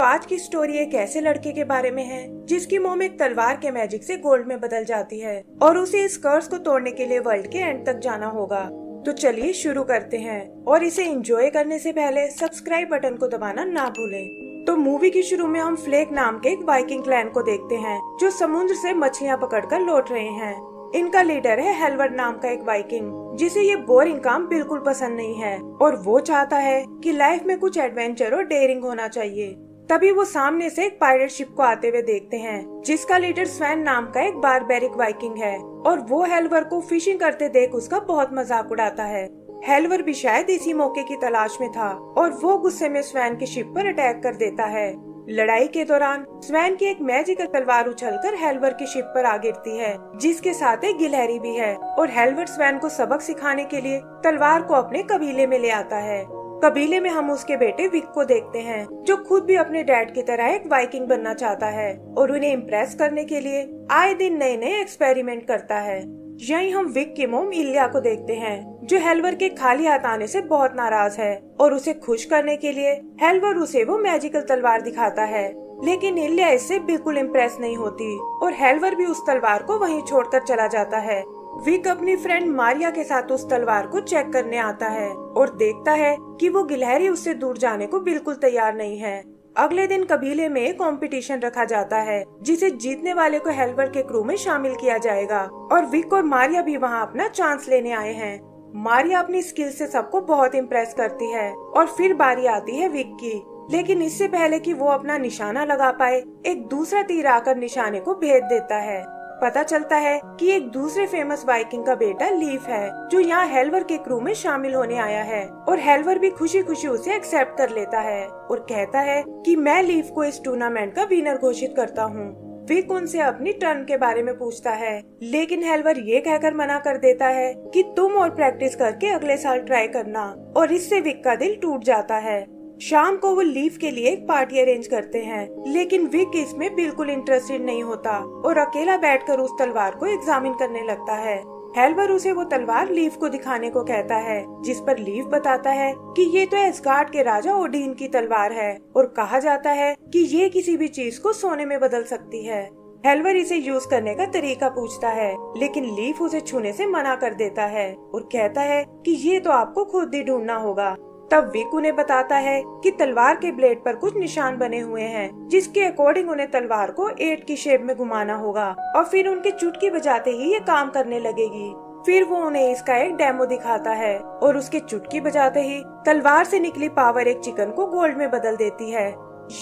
तो आज की स्टोरी एक ऐसे लड़के के बारे में है जिसकी मोम एक तलवार के मैजिक से गोल्ड में बदल जाती है और उसे इस कर्स को तोड़ने के लिए वर्ल्ड के एंड तक जाना होगा। तो चलिए शुरू करते हैं और इसे एंजॉय करने से पहले सब्सक्राइब बटन को दबाना ना भूलें। तो मूवी की शुरू में हम फ्लेक नाम के एक वाइकिंग क्लैन को देखते हैं जो समुद्र से मछलियां पकड़कर लौट रहे हैं। इनका लीडर है हेल्वर्ड नाम का एक वाइकिंग जिसे ये बोरिंग काम बिल्कुल पसंद नहीं है और वो चाहता है कि लाइफ में कुछ एडवेंचर और डेयरिंग होना चाहिए। तभी वो सामने से एक पायरेट शिप को आते हुए देखते हैं जिसका लीडर स्वैन नाम का एक बारबेरिक वाइकिंग है और वो हेल्वर को फिशिंग करते देख उसका बहुत मजाक उड़ाता है। हेल्वर भी शायद इसी मौके की तलाश में था और वो गुस्से में स्वैन की शिप पर अटैक कर देता है। लड़ाई के दौरान स्वैन की एक मैजिकल तलवार उछलकर हेल्वर की शिप पर आ गिरती है जिसके साथ एक गिलहरी भी है और हेल्वर स्वैन को सबक सिखाने के लिए तलवार को अपने कबीले में ले आता है। कबीले में हम उसके बेटे विक को देखते हैं जो खुद भी अपने डैड की तरह एक वाइकिंग बनना चाहता है और उन्हें इम्प्रेस करने के लिए आए दिन नए नए एक्सपेरिमेंट करता है। यहीं हम विक की मोम इलिया को देखते हैं जो हेल्वर के खाली हाथ आने से बहुत नाराज है और उसे खुश करने के लिए हेल्वर उसे वो मैजिकल तलवार दिखाता है, लेकिन इलिया इससे बिल्कुल इम्प्रेस नहीं होती और हेल्वर भी उस तलवार को वहीं छोड़कर चला जाता है। विक अपनी फ्रेंड मारिया के साथ उस तलवार को चेक करने आता है और देखता है कि वो गिलहरी उससे दूर जाने को बिल्कुल तैयार नहीं है। अगले दिन कबीले में एक कंपटीशन रखा जाता है जिसे जीतने वाले को हेल्वर के क्रू में शामिल किया जाएगा और विक और मारिया भी वहाँ अपना चांस लेने आए हैं। मारिया अपनी स्किल से सबको बहुत इम्प्रेस करती है और फिर बारी आती है विक की, लेकिन इससे पहले कि वो अपना निशाना लगा पाए एक दूसरा तीर आकर निशाने को भेद देता है। पता चलता है कि एक दूसरे फेमस वाइकिंग का बेटा लीफ है जो यहाँ हेल्वर के क्रू में शामिल होने आया है और हेल्वर भी खुशी खुशी उसे एक्सेप्ट कर लेता है और कहता है कि मैं लीफ को इस टूर्नामेंट का विनर घोषित करता हूँ। विक उनसे अपनी टर्न के बारे में पूछता है, लेकिन हेल्वर ये कहकर मना कर देता है कि तुम और प्रैक्टिस करके अगले साल ट्राई करना, और इससे विक का दिल टूट जाता है। शाम को वो लीफ के लिए एक पार्टी अरेंज करते हैं, लेकिन विक इसमें बिल्कुल इंटरेस्टेड नहीं होता और अकेला बैठकर उस तलवार को एग्जामिन करने लगता है। हेल्वर उसे वो तलवार लीफ को दिखाने को कहता है, जिस पर लीफ बताता है कि ये तो एस्गार्ड के राजा ओडिन की तलवार है और कहा जाता है कि ये किसी भी चीज को सोने में बदल सकती है। हेल्वर इसे यूज करने का तरीका पूछता है, लेकिन लीफ उसे छूने से मना कर देता है और कहता है कि ये तो आपको खुद ही ढूंढना होगा। तब विक उन्हें बताता है कि तलवार के ब्लेड पर कुछ निशान बने हुए हैं जिसके अकॉर्डिंग उन्हें तलवार को 8 की शेप में घुमाना होगा और फिर उनकी चुटकी बजाते ही ये काम करने लगेगी। फिर वो उन्हें इसका एक डेमो दिखाता है और उसकी चुटकी बजाते ही तलवार से निकली पावर एक चिकन को गोल्ड में बदल देती है।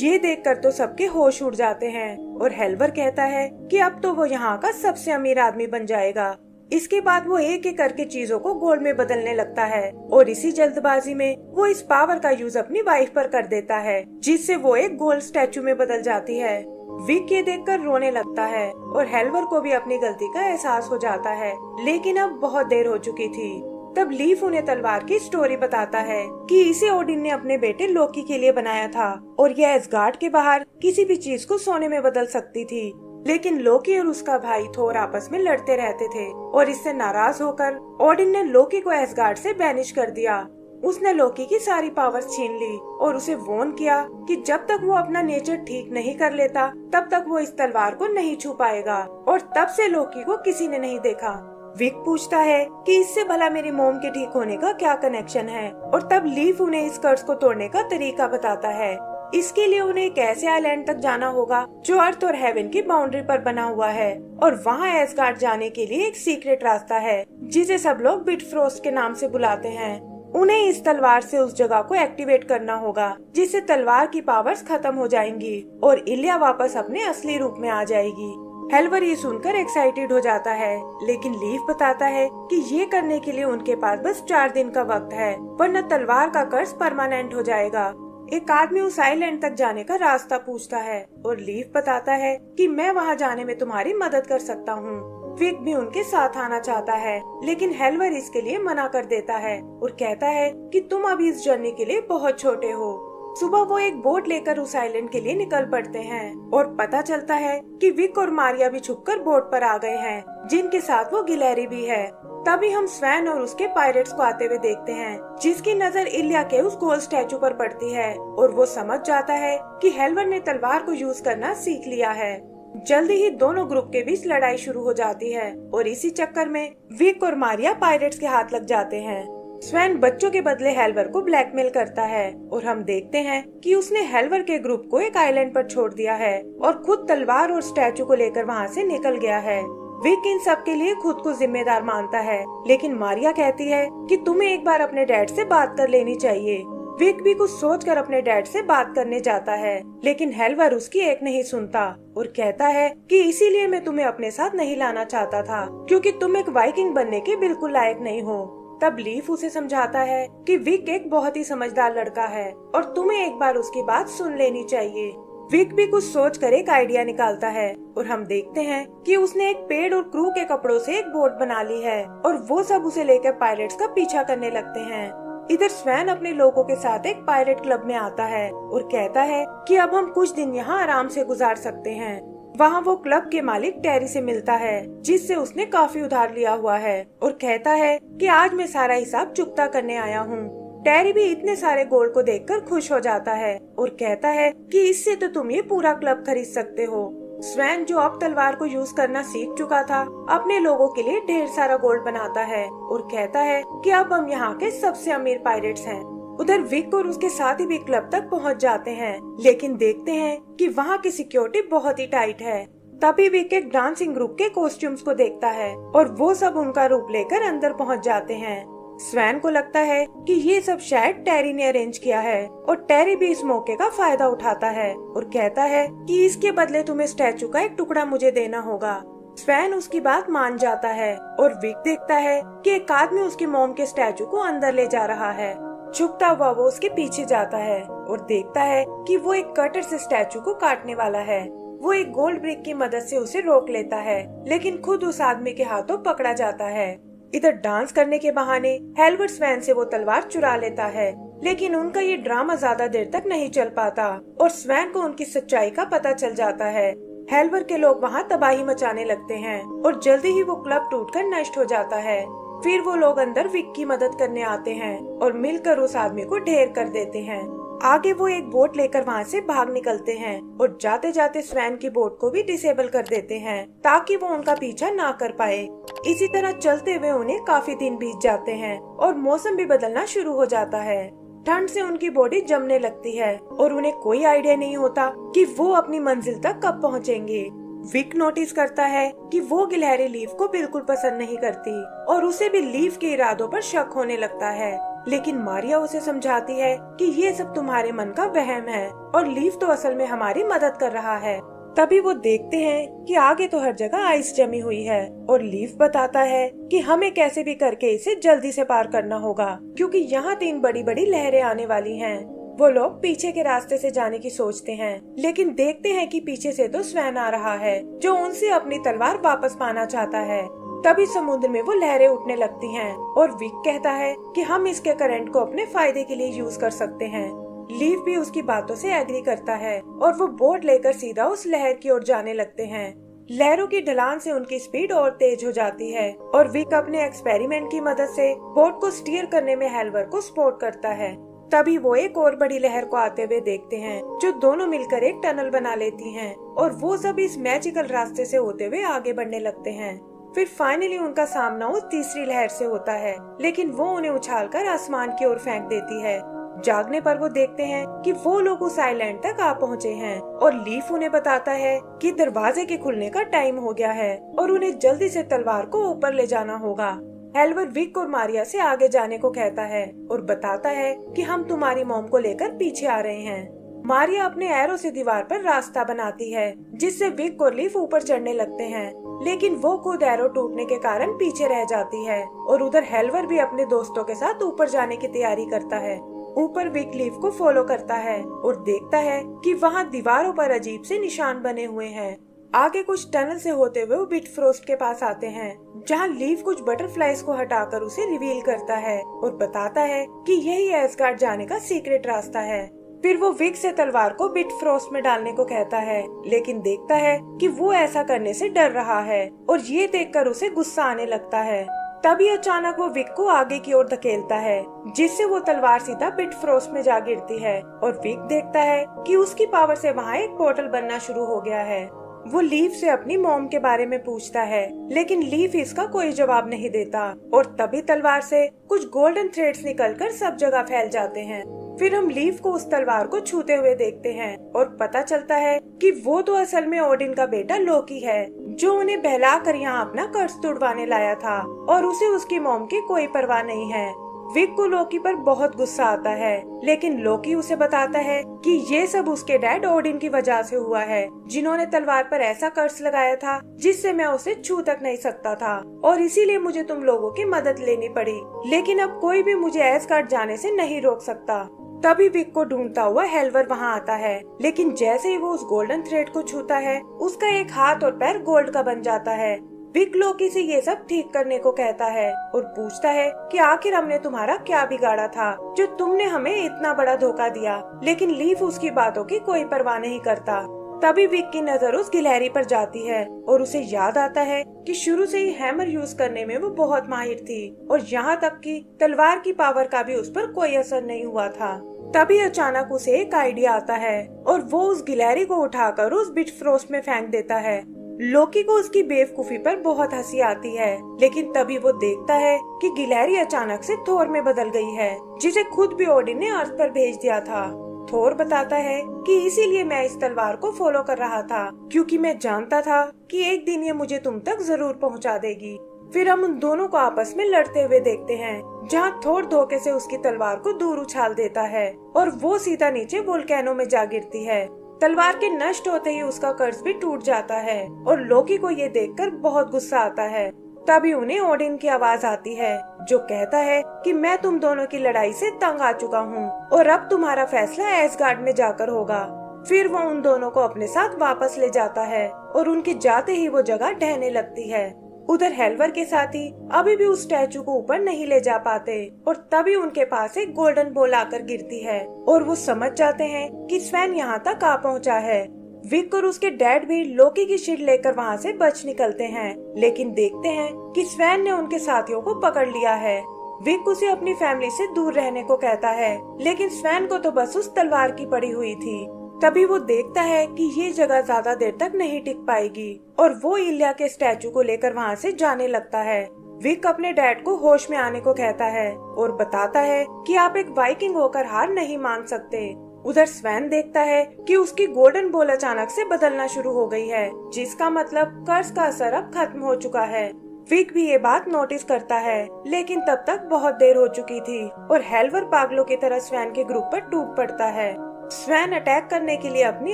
ये देखकर तो सबके होश उड़ जाते हैं और हेल्वर कहता है कि अब तो वो यहाँ का सबसे अमीर आदमी बन जाएगा। इसके बाद वो एक एक करके चीजों को गोल्ड में बदलने लगता है और इसी जल्दबाजी में वो इस पावर का यूज अपनी वाइफ पर कर देता है जिससे वो एक गोल्ड स्टैचू में बदल जाती है। विक ये देखकर रोने लगता है और हेल्वर को भी अपनी गलती का एहसास हो जाता है, लेकिन अब बहुत देर हो चुकी थी। तब लीफ उन्हें तलवार की स्टोरी बताता है कि इसे ओडिन ने अपने बेटे लोकी के लिए बनाया था और यह एस्गार्ड के बाहर किसी भी चीज को सोने में बदल सकती थी। लेकिन लोकी और उसका भाई थोर आपस में लड़ते रहते थे और इससे नाराज होकर ओडिन ने लोकी को एस्गार्ड से बैनिश कर दिया। उसने लोकी की सारी पावर्स छीन ली और उसे वॉर्न किया कि जब तक वो अपना नेचर ठीक नहीं कर लेता तब तक वो इस तलवार को नहीं छू पाएगा, और तब से लोकी को किसी ने नहीं देखा। विक पूछता है कि इससे भला मेरी मोम के ठीक होने का क्या कनेक्शन है, और तब लीफ उन्हें इस कर्ज को तोड़ने का तरीका बताता है। इसके लिए उन्हें एक ऐसे आइलैंड तक जाना होगा जो अर्थ और हेवन की बाउंड्री पर बना हुआ है और वहाँ एस्गार्ड जाने के लिए एक सीक्रेट रास्ता है जिसे सब लोग बिटफ्रोस्ट के नाम से बुलाते हैं। उन्हें इस तलवार से उस जगह को एक्टिवेट करना होगा जिससे तलवार की पावर्स खत्म हो जाएंगी और इलिया वापस अपने असली रूप में आ जाएगी। हेल्वर ये सुनकर एक्साइटेड हो जाता है, लेकिन लीफ बताता है कि ये करने के लिए उनके पास बस 4 दिन का वक्त है, वरना तलवार का कर्ज परमानेंट हो जाएगा। एक आदमी उस आइलैंड तक जाने का रास्ता पूछता है और लीफ बताता है कि मैं वहाँ जाने में तुम्हारी मदद कर सकता हूँ। विक भी उनके साथ आना चाहता है, लेकिन हेल्वर इसके लिए मना कर देता है और कहता है कि तुम अभी इस जर्नी के लिए बहुत छोटे हो। सुबह वो एक बोट लेकर उस आइलैंड के लिए निकल पड़ते हैं और पता चलता है कि विक और मारिया भी छुपकर बोट पर आ गए हैं, जिनके साथ वो गिलहरी भी है। तभी हम स्वैन और उसके पायरेट्स को आते हुए देखते हैं, जिसकी नजर इलिया के उस गोल्ड स्टैचू पर पड़ती है और वो समझ जाता है कि हेल्वर ने तलवार को यूज करना सीख लिया है। जल्दी ही दोनों ग्रुप के बीच लड़ाई शुरू हो जाती है और इसी चक्कर में विक और मारिया पायरेट्स के हाथ लग जाते हैं। स्वैन बच्चों के बदले हेल्वर को ब्लैकमेल करता है और हम देखते हैं कि उसने हेल्वर के ग्रुप को एक आइलैंड पर छोड़ दिया है और खुद तलवार और स्टैचू को लेकर वहाँ से निकल गया है। विक इन सब के लिए खुद को जिम्मेदार मानता है, लेकिन मारिया कहती है कि तुम्हें एक बार अपने डैड से बात कर लेनी चाहिए। विक भी कुछ सोचकर अपने डैड से बात करने जाता है, लेकिन हेल्वर उसकी एक नहीं सुनता और कहता है कि इसीलिए मैं तुम्हें अपने साथ नहीं लाना चाहता था, क्योंकि तुम एक वाइकिंग बनने के बिल्कुल लायक नहीं हो। तब लीफ उसे समझाता है कि विक एक बहुत ही समझदार लड़का है और तुम्हें एक बार उसकी बात सुन लेनी चाहिए। विक भी कुछ सोचकर एक आइडिया निकालता है और हम देखते हैं कि उसने एक पेड़ और क्रू के कपड़ों से एक बोट बना ली है और वो सब उसे लेकर पायरेट्स का पीछा करने लगते हैं। इधर स्वैन अपने लोगों के साथ एक पायरेट क्लब में आता है और कहता है कि अब हम कुछ दिन यहाँ आराम से गुजार सकते हैं। वहाँ वो क्लब के मालिक टेरी से मिलता है, जिससे उसने काफी उधार लिया हुआ है और कहता है कि आज मैं सारा हिसाब चुकता करने आया हूँ। टेरी भी इतने सारे गोल्ड को देखकर खुश हो जाता है और कहता है कि इससे तो तुम ये पूरा क्लब खरीद सकते हो। स्वैन जो अब तलवार को यूज करना सीख चुका था, अपने लोगों के लिए ढेर सारा गोल्ड बनाता है और कहता है कि अब हम यहाँ के सबसे अमीर पायरेट्स हैं। उधर विक और उसके साथी भी क्लब तक पहुँच जाते हैं, लेकिन देखते हैं कि वहाँ की सिक्योरिटी बहुत ही टाइट है। तभी विक एक डांसिंग ग्रुप के कॉस्ट्यूम्स को देखता है और वो सब उनका रूप लेकर अंदर पहुँच जाते हैं। स्वैन को लगता है कि ये सब शायद टेरी ने अरेंज किया है और टेरी भी इस मौके का फायदा उठाता है और कहता है कि इसके बदले तुम्हें स्टैचू का एक टुकड़ा मुझे देना होगा। स्वैन उसकी बात मान जाता है और विक देखता है कि एक आदमी उसकी मॉम के स्टैचू को अंदर ले जा रहा है। झुकता हुआ वो उसके पीछे जाता है और देखता है कि वो एक कटर से स्टैचू को काटने वाला है। वो एक गोल्ड ब्रिक की मदद से उसे रोक लेता है, लेकिन खुद उस आदमी के हाथों पकड़ा जाता है। इधर डांस करने के बहाने हेल्वर स्वैन से वो तलवार चुरा लेता है, लेकिन उनका ये ड्रामा ज्यादा देर तक नहीं चल पाता और स्वैन को उनकी सच्चाई का पता चल जाता है। हेल्वर के लोग वहाँ तबाही मचाने लगते हैं और जल्दी ही वो क्लब टूटकर नष्ट हो जाता है। फिर वो लोग अंदर विक की मदद करने आते हैं और मिलकर उस आदमी को ढेर कर देते हैं। आगे वो एक बोट लेकर वहाँ से भाग निकलते हैं और जाते जाते स्वैन की बोट को भी डिसेबल कर देते हैं ताकि वो उनका पीछा ना कर पाए। इसी तरह चलते हुए उन्हें काफी दिन बीत जाते हैं और मौसम भी बदलना शुरू हो जाता है। ठंड से उनकी बॉडी जमने लगती है और उन्हें कोई आइडिया नहीं होता कि वो अपनी मंजिल तक कब पहुँचेंगे। विक नोटिस करता है कि वो गिलहरी लीफ को बिल्कुल पसंद नहीं करती और उसे भी लीफ के इरादों पर शक होने लगता है, लेकिन मारिया उसे समझाती है कि ये सब तुम्हारे मन का वहम है और लीफ तो असल में हमारी मदद कर रहा है। तभी वो देखते हैं कि आगे तो हर जगह आइस जमी हुई है और लीफ बताता है कि हमें कैसे भी करके इसे जल्दी से पार करना होगा, क्योंकि यहाँ 3 बड़ी बड़ी लहरें आने वाली हैं। वो लोग पीछे के रास्ते से जाने की सोचते हैं, लेकिन देखते हैं कि पीछे से तो स्वैन आ रहा है जो उनसे अपनी तलवार वापस पाना चाहता है। तभी समुद्र में वो लहरें उठने लगती हैं और विक कहता है कि हम इसके करंट को अपने फायदे के लिए यूज कर सकते हैं। लीफ भी उसकी बातों से एग्री करता है और वो बोट लेकर सीधा उस लहर की ओर जाने लगते हैं। लहरों की ढलान से उनकी स्पीड और तेज हो जाती है और विक अपने एक्सपेरिमेंट की मदद से बोट को स्टीयर करने में हेल्वर को सपोर्ट करता है। तभी वो एक और बड़ी लहर को आते हुए देखते हैं जो दोनों मिलकर एक टनल बना लेती हैं और वो सब इस मैजिकल रास्ते से होते हुए आगे बढ़ने लगते हैं। फिर फाइनली उनका सामना उस तीसरी लहर से होता है, लेकिन वो उन्हें उछालकर आसमान की ओर फेंक देती है। जागने पर वो देखते हैं कि वो लोग उस आइलैंड तक आ पहुँचे हैं और लीफ उन्हें बताता है कि दरवाजे के खुलने का टाइम हो गया है और उन्हें जल्दी से तलवार को ऊपर ले जाना होगा। हेल्वर विक और मारिया से आगे जाने को कहता है और बताता है कि हम तुम्हारी मॉम को लेकर पीछे आ रहे हैं। मारिया अपने एरो से दीवार पर रास्ता बनाती है, जिससे विक और लीफ ऊपर चढ़ने लगते हैं, लेकिन वो खुद एरो टूटने के कारण पीछे रह जाती है और उधर हेल्वर भी अपने दोस्तों के साथ ऊपर जाने की तैयारी करता है। ऊपर विक लीफ को फॉलो करता है और देखता है कि वहाँ दीवारों पर अजीब से निशान बने हुए हैं। आगे कुछ टनल से होते हुए वो बिटफ्रोस्ट के पास आते हैं, जहाँ लीफ कुछ बटरफ्लाइज को हटाकर उसे रिवील करता है और बताता है कि यही एस्गार्ड जाने का सीक्रेट रास्ता है। फिर वो विक से तलवार को बिटफ्रोस्ट में डालने को कहता है, लेकिन देखता है कि वो ऐसा करने से डर रहा है और ये देखकर उसे गुस्सा आने लगता है। तभी अचानक वो विक को आगे की ओर धकेलता है, जिससे वो तलवार सीधा बिटफ्रोस्ट में जा गिरती है और विक देखता है कि उसकी पावर से वहाँ एक पोर्टल बनना शुरू हो गया है। वो लीफ से अपनी मॉम के बारे में पूछता है, लेकिन लीफ इसका कोई जवाब नहीं देता और तभी तलवार से कुछ गोल्डन थ्रेड्स निकलकर सब जगह फैल जाते हैं। फिर हम लीफ को उस तलवार को छूते हुए देखते हैं और पता चलता है कि वो तो असल में ओडिन का बेटा लोकी है, जो उन्हें बहलाकर यहाँ अपना कर्ज तुड़वाने लाया था और उसे उसकी मॉम की कोई परवाह नहीं है। विक को लोकी पर बहुत गुस्सा आता है, लेकिन लोकी उसे बताता है कि ये सब उसके डैड ओडिन की वजह से हुआ है, जिन्होंने तलवार पर ऐसा कर्ज लगाया था जिससे मैं उसे छू तक नहीं सकता था और इसीलिए मुझे तुम लोगों की मदद लेनी पड़ी। लेकिन अब कोई भी मुझे एस्गार्ड जाने से नहीं रोक सकता। तभी विक को ढूंढता हुआ हेल्वर वहाँ आता है, लेकिन जैसे ही वो उस गोल्डन थ्रेड को छूता है, उसका एक हाथ और पैर गोल्ड का बन जाता है। विक लोकी से ये सब ठीक करने को कहता है और पूछता है कि आखिर हमने तुम्हारा क्या बिगाड़ा था जो तुमने हमें इतना बड़ा धोखा दिया। लेकिन लीफ उसकी बातों की कोई परवाह नहीं करता। तभी विक की नजर उस गिलहरी पर जाती है और उसे याद आता है कि शुरू से ही हैमर यूज करने में वो बहुत माहिर थी और यहाँ तक कि तलवार की पावर का भी उस पर कोई असर नहीं हुआ था। तभी अचानक उसे एक आइडिया आता है और वो उस गिलहरी को उठाकर उस बिटफ्रोस्ट में फेंक देता है। लोकी को उसकी बेवकूफी पर बहुत हंसी आती है, लेकिन तभी वो देखता है कि गिलहरी अचानक से थोर में बदल गई है, जिसे खुद भी ओडिन ने अर्थ पर भेज दिया था। थोर बताता है कि इसीलिए मैं इस तलवार को फॉलो कर रहा था, क्योंकि मैं जानता था कि एक दिन ये मुझे तुम तक जरूर पहुंचा देगी। फिर हम उन दोनों को आपस में लड़ते हुए देखते हैं, जहां थोर धोखे से उसकी तलवार को दूर उछाल देता है और वो सीधा नीचे वोल्केनो में जा गिरती है। तलवार के नष्ट होते ही उसका कर्ज भी टूट जाता है और लोकी को ये देखकर बहुत गुस्सा आता है। तभी उन्हें ओडिन की आवाज आती है, जो कहता है कि मैं तुम दोनों की लड़ाई से तंग आ चुका हूँ और अब तुम्हारा फैसला एस्गार्ड में जाकर होगा। फिर वो उन दोनों को अपने साथ वापस ले जाता है और उनके जाते ही वो जगह ढहने लगती है। उधर हेल्वर के साथी अभी भी उस स्टैचू को ऊपर नहीं ले जा पाते और तभी उनके पास एक गोल्डन बॉल आकर गिरती है और वो समझ जाते हैं कि स्वैन यहाँ तक आ पहुँचा है। विक और उसके डैड भी लोकी की शील्ड लेकर वहाँ से बच निकलते हैं, लेकिन देखते हैं कि स्वैन ने उनके साथियों को पकड़ लिया है। विक उसे अपनी फैमिली से दूर रहने को कहता है, लेकिन स्वैन को तो बस उस तलवार की पड़ी हुई थी। तभी वो देखता है कि ये जगह ज्यादा देर तक नहीं टिक पाएगी और वो इलिया के स्टैचू को लेकर वहाँ से जाने लगता है। विक अपने डैड को होश में आने को कहता है और बताता है कि आप एक वाइकिंग होकर हार नहीं मान सकते। उधर स्वैन देखता है कि उसकी गोल्डन बॉल अचानक से बदलना शुरू हो गई है, जिसका मतलब कर्ज का असर अब खत्म हो चुका है। विक भी ये बात नोटिस करता है, लेकिन तब तक बहुत देर हो चुकी थी और हेल्वर पागलों की तरह स्वैन के ग्रुप पर टूट पड़ता है। स्वैन अटैक करने के लिए अपनी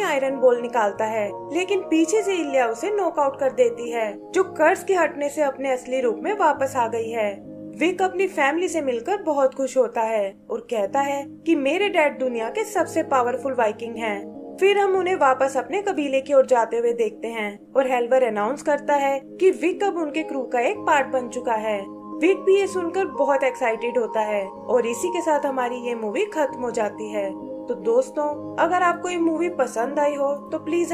आयरन बॉल निकालता है, लेकिन पीछे से इलिया उसे नॉकआउट कर देती है, जो कर्ज के हटने से अपने असली रूप में वापस आ गई है। विक अपनी फैमिली से मिलकर बहुत खुश होता है और कहता है कि मेरे डैड दुनिया के सबसे पावरफुल वाइकिंग हैं। फिर हम उन्हें वापस अपने कबीले की ओर जाते हुए देखते हैं और हेल्वर अनाउंस करता है कि विक अब उनके क्रू का एक पार्ट बन चुका है। विक भी ये सुनकर बहुत एक्साइटेड होता है और इसी के साथ हमारी ये मूवी खत्म हो जाती है। तो दोस्तों, अगर आपको ये मूवी पसंद आई हो तो प्लीज